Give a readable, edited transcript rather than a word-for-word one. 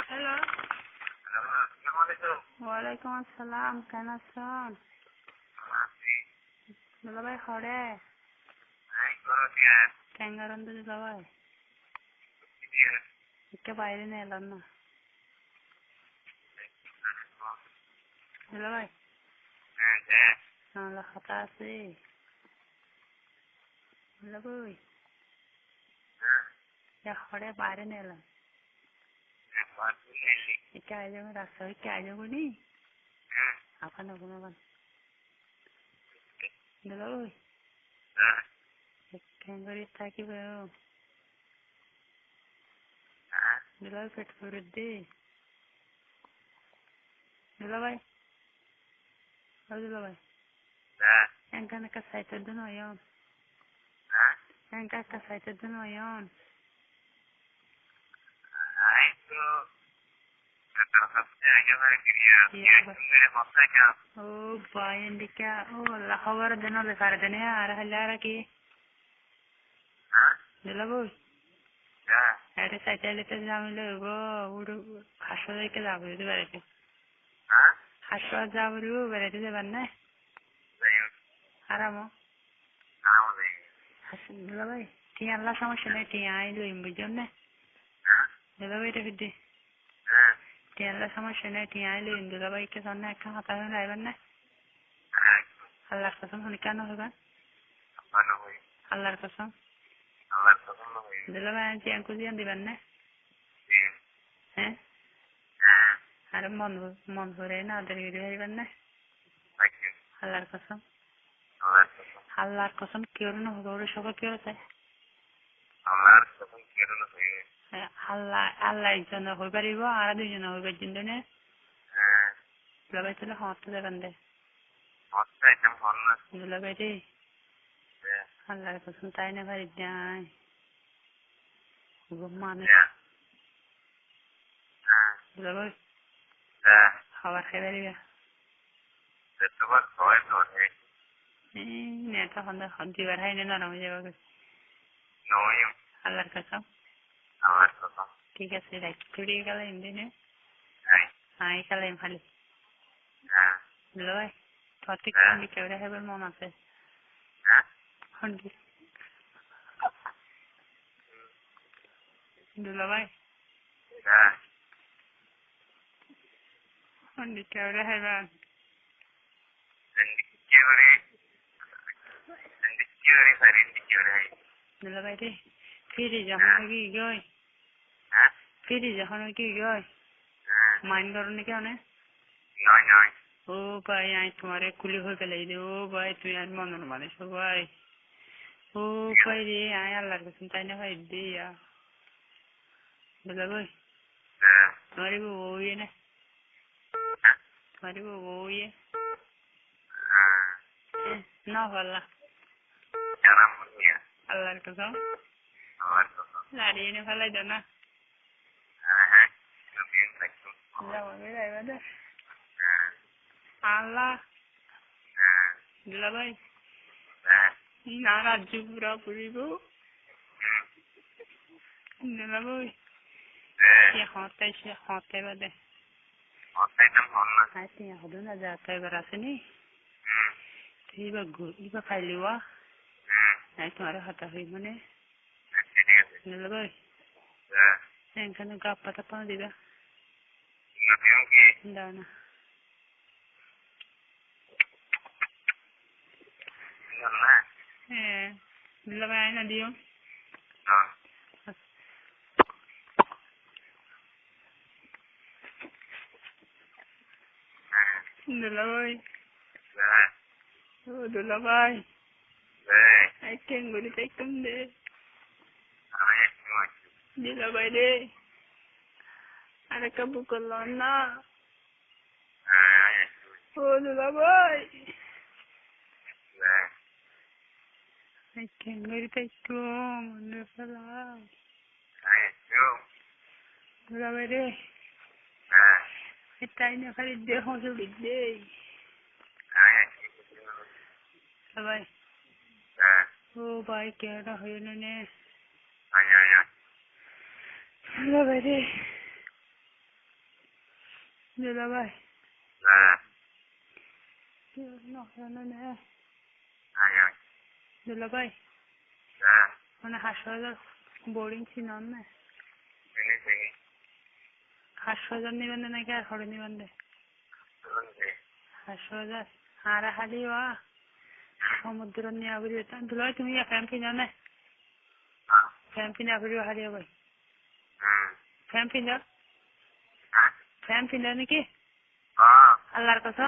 Hello, ওয়ালাইকুম আসসালাম, কেন আছেন? দুলাভাই খড়ে ট্যাঙ্গারন তো দুলাভাই একে বাইরে নিয়ে এলাম না দুলাভাই আমার খাতা আছে দুলাভাই খড়ে বাইরে নিয়ে এলাম একে আজ আমি রাস্তা হয়ে কে আজ বলি আপনার কোনো দুলাভাই ট্যাঙ্গারি থাকিবে দুলাভাই পেট করে দে দুলাভাই ও দুলাভাই এখানে একটা সাইটের জন্য আয়ন একটা সাইটের জন্য আয়ন ओ भाई क्या ओ खबर देना बेकार देने यार हजार की दिला बोल अरे साइकेल पे जामिले वो उड़ हासो के जाबो दे बेरे हासो जाबो बेरे दे बनने आराम हासो दिला भाई ती अल्लाह समस्या नहीं ती आई लो इन बुझने दिला भाई रे फिर ती अल्लाह समस्या नहीं ती आई लो इन दिला भाई के सामने एक खाता है ना बनने अल्लाह कसम सुन क्या ना होगा अल्लाह कसम दिला भाई जी अंकुल जी अंदी बनने हैं अरे मन हो रहे ना उधर वीडियो बनने अल्लाह कसम क्यों ना होगा और शोभा क्यों होता है अल्लाह एक जना हो पारिबो आरा दुई जना होइबे जिंदने लबाई चले हाथ दे बंदे लबाई रे अल्लाह कसम ताई ने भाई जाए घुमाने लबाई खबर खबर दिया नेता खंदा खंदी बार है ना मुझे बाग अल्लाह कसम ठीक है सर एक्चुअली कल इंदिने हाँ कल खाली लबाई थोड़ी खंडी केवरे है बल मन आसे खंडी लबाई खंडी केवरे है बल लबाई रे फिर जहाँ की गई फिर जहाँ की गई माइंड करने क्या ने ओ भाई आई तुम्हारे कुली हो के ले दे ओ भाई तू यार मन माने सो भाई ओ भाई रे आया अल्लाह को सुनता है भाई दे यार बोला भाई तुम्हारी वो ये ना तुम्हारी वो ये ना वाला अल्लाह को तो लारी ने फला जाना जाओ मेरा है बता अल्लाह दिला भाई ना राज्य पूरा पूरी को दिला भाई ये होते बदे आते हैं खुद ना जाता है बरासे नहीं इबा खाली हुआ नहीं तुम्हारे हाथ हुई मने दिला भाई इनका का पता पाऊँ दिला दाना दिला भाई ना दियो दिला भाई ओ दिला भाई आई कैन बोली take तुम दे दिला भाई दे अरे कबू कर लो ना ओ दिला भाई आई कैन बोली take तुम ने फला दिला भाई दे इतना ही नहीं खाली देखो से बिल्ले भाई ओ Oh, bye, Canada, Hayane. Ay. Love it. You love it. No, Hayane. Ay. You love it. On a hasher, boarding scene on there. Hasher, even then I get her even there. Hasher, Hara Hadiwa. সমুদ্র নিয়ে আবরি দুলাই তুমি camping জানে camping আবরি হারিয়ে ভাই camping যা camping জানে কি আল্লাহর কথা